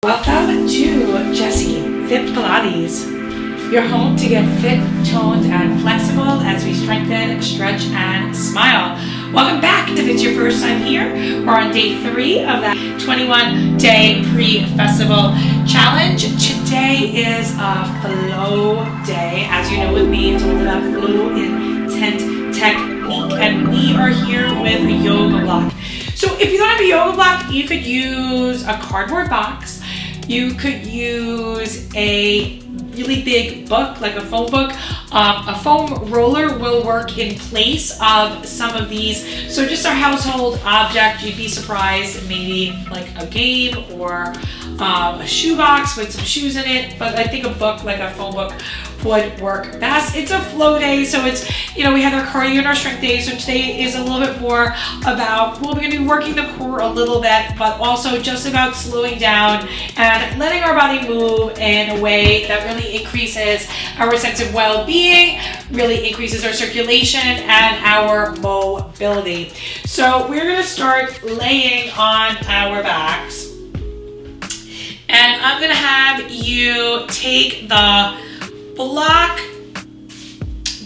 Welcome to Jessi FIT Pilates, your home to get fit, toned, and flexible as we strengthen, stretch, and smile. Welcome back. If it's your first time here, we're on day 3 of that 21-day pre-festival challenge. Today is a flow day. As you know with me, it's all about flow intent technique, and we are here with a yoga block. So if you don't have a yoga block, you could use a cardboard box. You could use a really big book, like a foam book. A foam roller will work in place of some of these. So just a household object, you'd be surprised, maybe like a game or a shoebox with some shoes in it. But I think a book, like a foam book, would work best. It's a flow day, so it's, we had our cardio and our strength day. So today is a little bit more about, we're going to be working the core a little bit, but also just about slowing down and letting our body move in a way that really increases our sense of well-being, really increases our circulation and our mobility. So we're going to start laying on our backs. And I'm going to have you take the block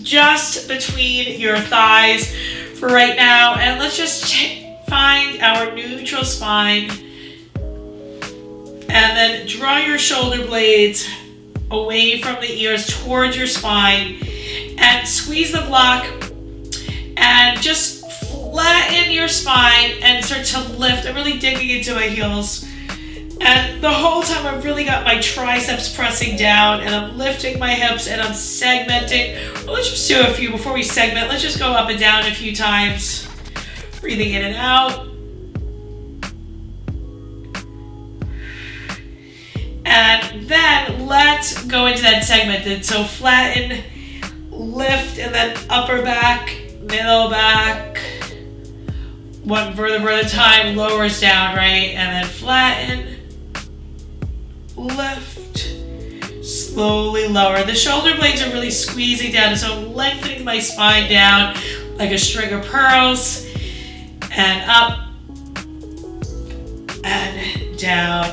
just between your thighs for right now, and let's just find our neutral spine, and then draw your shoulder blades away from the ears towards your spine, and squeeze the block and just flatten your spine and start to lift. I'm really digging into my heels. And the whole time I've really got my triceps pressing down, and I'm lifting my hips, and I'm segmenting. Well, let's just do a few before we segment. Let's just go up and down a few times. Breathing in and out. And then let's go into that segmented. So flatten, lift, and then upper back, middle back. One vertebra at a time, lowers down, right? And then flatten. Lift, slowly lower. The shoulder blades are really squeezing down, so I'm lengthening my spine down like a string of pearls, and up and down,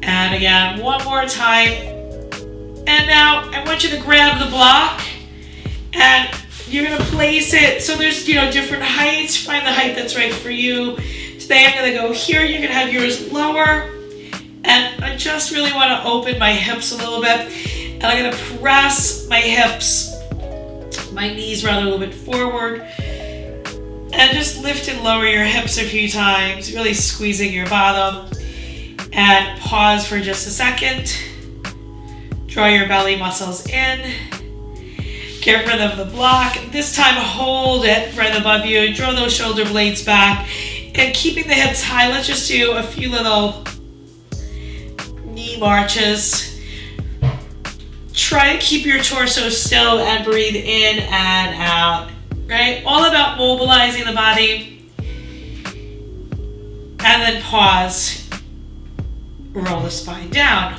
and again one more time. And now I want you to grab the block, and you're going to place it so there's different heights. Find the height that's right for you. Today I'm going to go here. You're going to have yours lower. And I just really want to open my hips a little bit. And I'm going to press my hips, my knees rather, a little bit forward. And just lift and lower your hips a few times, really squeezing your bottom. And pause for just a second. Draw your belly muscles in. Get rid of the block. This time hold it right above you. Draw those shoulder blades back. And keeping the hips high, let's just do a few little knee marches. Try to keep your torso still and breathe in and out, right? All about mobilizing the body. And then pause. Roll the spine down.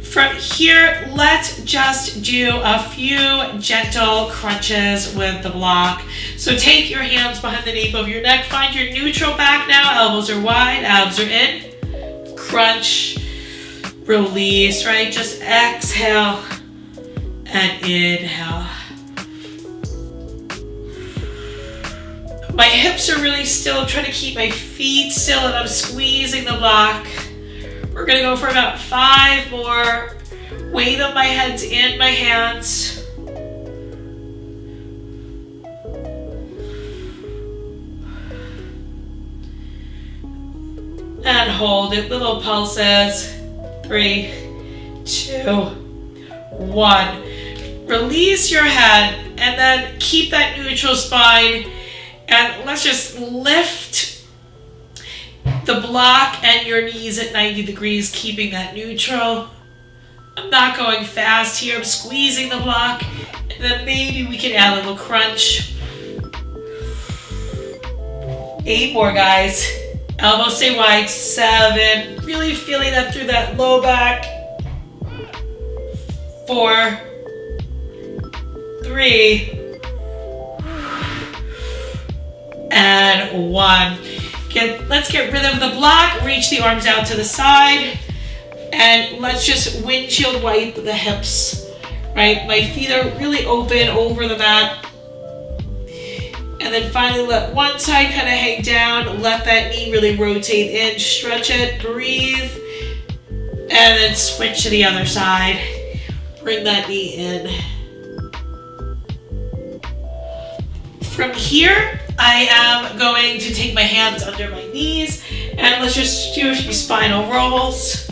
From here, let's just do a few gentle crunches with the block. So take your hands behind the nape of your neck. Find your neutral back now. Elbows are wide, abs are in. Crunch. Release, right? Just exhale and inhale. My hips are really still. I'm trying to keep my feet still, and I'm squeezing the block. We're going to go for about 5 more. Weight of my head's in my hands. And hold it. Little pulses. 3, 2, 1. Release your head, and then keep that neutral spine, and let's just lift the block and your knees at 90 degrees, keeping that neutral. I'm not going fast here. I'm squeezing the block, and then maybe we can add a little crunch. 8 more, guys. Elbows stay wide. 7. Really feeling that through that low back. 4. 3. And 1. Let's get rid of the block, reach the arms out to the side, and let's just windshield wipe the hips, right? My feet are really open over the mat. And then finally let one side kind of hang down, let that knee really rotate in, stretch it, breathe, and then switch to the other side. Bring that knee in. From here, I am going to take my hands under my knees and let's just do a few spinal rolls.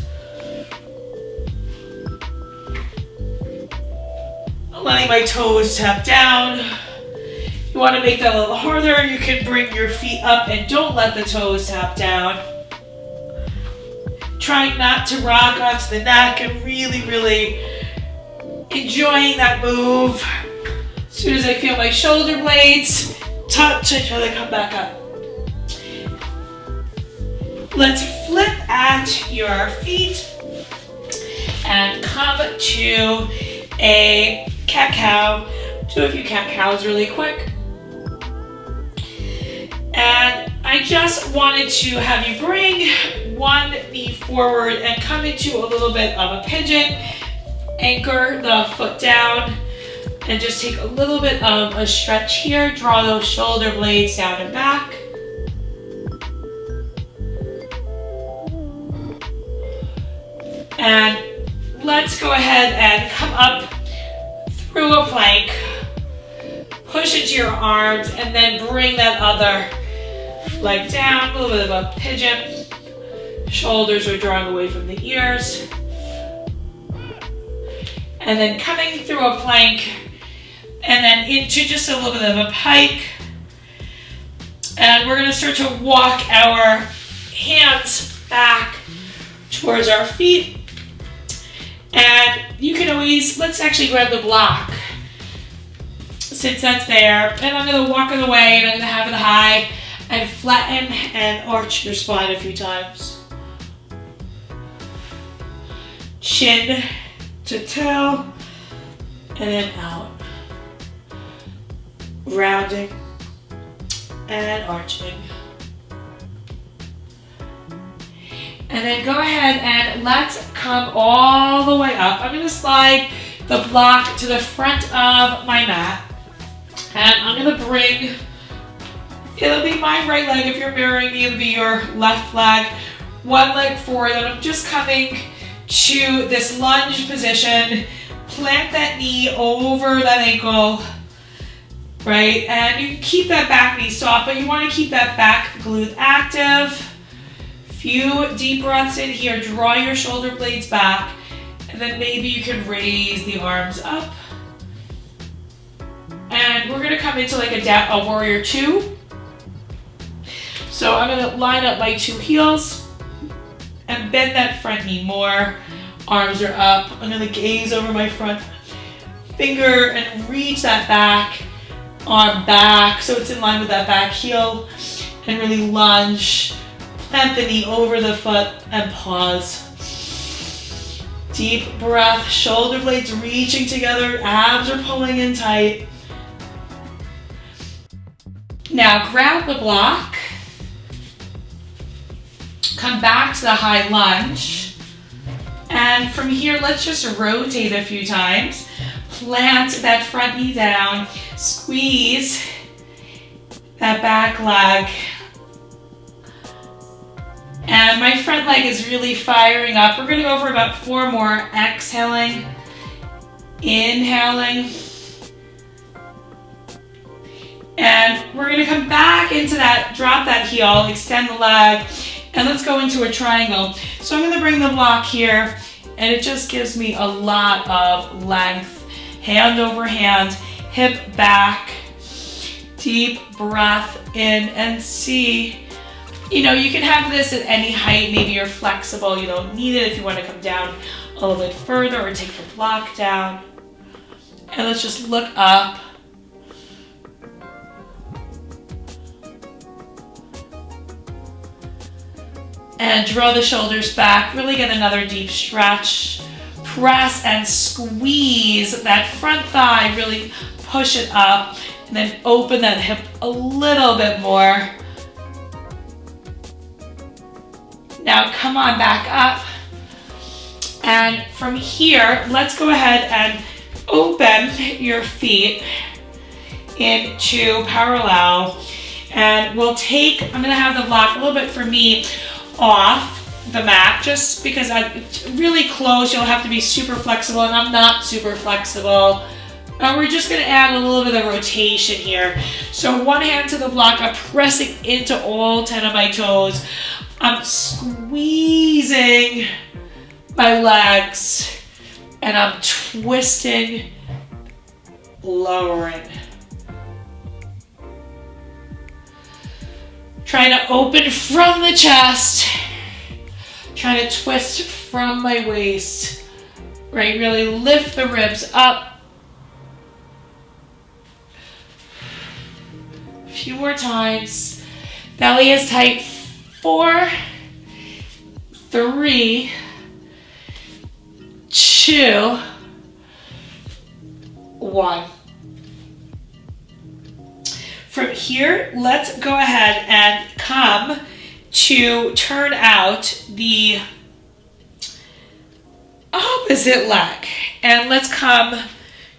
Letting my toes tap down. If you want to make that a little harder, you can bring your feet up and don't let the toes tap down. Trying not to rock onto the neck and really, really enjoying that move. As soon as I feel my shoulder blades touch, I try to come back up. Let's flip at your feet and come to a cat-cow. Do a few cat-cows really quick. And I just wanted to have you bring one knee forward and come into a little bit of a pigeon. Anchor the foot down and just take a little bit of a stretch here. Draw those shoulder blades down and back. And let's go ahead and come up through a plank. Push into your arms and then bring that other leg down. A little bit of a pigeon. Shoulders are drawing away from the ears. And then coming through a plank and then into just a little bit of a pike. And we're going to start to walk our hands back towards our feet. And you can always, let's actually grab the block since that's there. And I'm going to walk it away and I'm going to have it high and flatten and arch your spine a few times. Chin to toe and then out. Rounding and arching. And then go ahead and let's come all the way up. I'm going to slide the block to the front of my mat. And I'm going to bring, it'll be my right leg if you're mirroring me, it'll be your left leg. One leg forward, and I'm just coming to this lunge position. Plant that knee over that ankle, right? And you can keep that back knee soft, but you want to keep that back glute active. Few deep breaths in here, draw your shoulder blades back, and then maybe you can raise the arms up. And we're gonna come into like a warrior two. So I'm gonna line up my two heels and bend that front knee more. Arms are up. I'm gonna gaze over my front finger and reach that back arm back so it's in line with that back heel and really lunge. Plant the knee over the foot and pause. Deep breath, shoulder blades reaching together, abs are pulling in tight. Now grab the block, come back to the high lunge, and from here let's just rotate a few times. Plant that front knee down, squeeze that back leg. And my front leg is really firing up. We're gonna go for about 4 more. Exhaling, inhaling. And we're gonna come back into that, drop that heel, extend the leg, and let's go into a triangle. So I'm gonna bring the block here, and it just gives me a lot of length. Hand over hand, hip back, deep breath in, and see. You know, you can have this at any height. Maybe you're flexible, you don't need it if you want to come down a little bit further or take the block down. And let's just look up. And draw the shoulders back. Really get another deep stretch. Press and squeeze that front thigh. Really push it up. And then open that hip a little bit more. Now come on back up. And from here, let's go ahead and open your feet into parallel. And we'll take, I'm gonna have the block a little bit for me off the mat, just because it's really close. You'll have to be super flexible, and I'm not super flexible. And we're just gonna add a little bit of rotation here. So one hand to the block, I'm pressing into all 10 of my toes. I'm squeezing my legs, and I'm twisting, lowering. Trying to open from the chest. Trying to twist from my waist. Right, really lift the ribs up. A few more times. Belly is tight. 4, 3, 2, 1. From here, let's go ahead and come to turn out the opposite leg. And let's come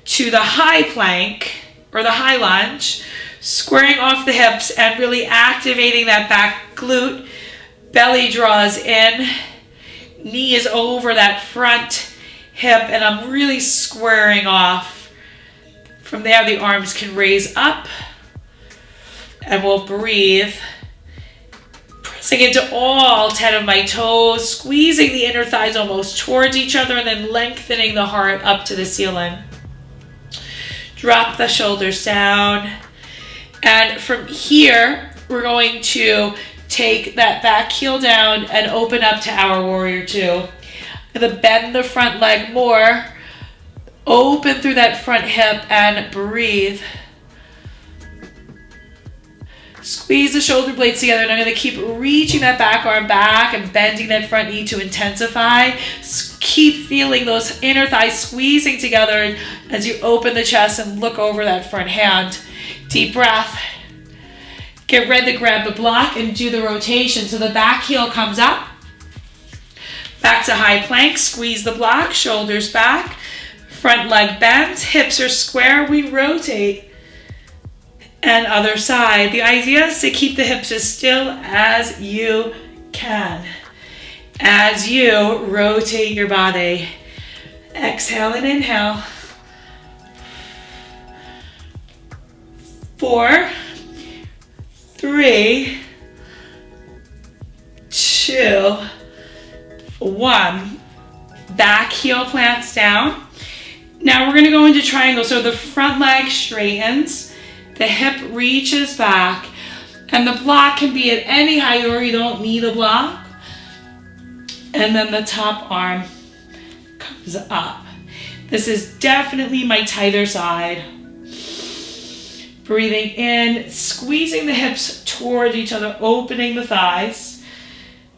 to the high plank or the high lunge, squaring off the hips and really activating that back glute. Belly draws in, knee is over that front hip, and I'm really squaring off. From there, the arms can raise up, and we'll breathe. Pressing into all 10 of my toes, squeezing the inner thighs almost towards each other, and then lengthening the heart up to the ceiling. Drop the shoulders down. And from here, we're going to take that back heel down and open up to our warrior two. I'm gonna bend the front leg more, open through that front hip, and breathe. Squeeze the shoulder blades together, and I'm gonna keep reaching that back arm back and bending that front knee to intensify. Keep feeling those inner thighs squeezing together as you open the chest and look over that front hand. Deep breath. Get ready to grab the block and do the rotation. So the back heel comes up. Back to high plank. Squeeze the block. Shoulders back. Front leg bends. Hips are square. We rotate. And other side. The idea is to keep the hips as still as you can as you rotate your body. Exhale and inhale. 4, 3, 2, 1. Back heel plants down. Now we're going to go into triangle. So the front leg straightens, the hip reaches back, and the block can be at any height, or you don't need a block. And then the top arm comes up. This is definitely my tighter side. Breathing in, squeezing the hips towards each other, opening the thighs,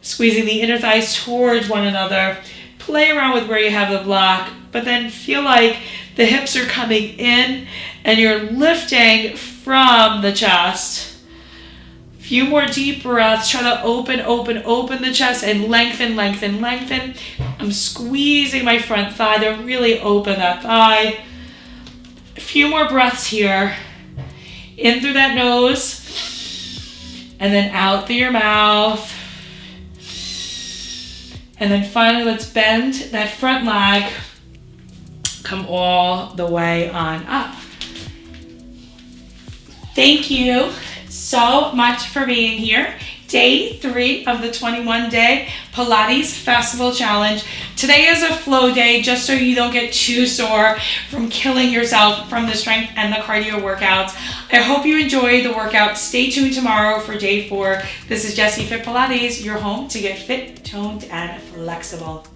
squeezing the inner thighs towards one another. Play around with where you have the block, but then feel like the hips are coming in and you're lifting from the chest. Few more deep breaths. Try to open the chest and lengthen, lengthen, lengthen. I'm squeezing my front thigh to really open that thigh. A few more breaths here. In through that nose, and then out through your mouth. And then finally, let's bend that front leg. Come all the way on up. Thank you so much for being here. Day 3 of the 21-day Pilates Festival Challenge. Today is a flow day, just so you don't get too sore from killing yourself from the strength and the cardio workouts. I hope you enjoyed the workout. Stay tuned tomorrow for day 4. This is Jessi FIT Pilates, your home to get fit, toned, and flexible.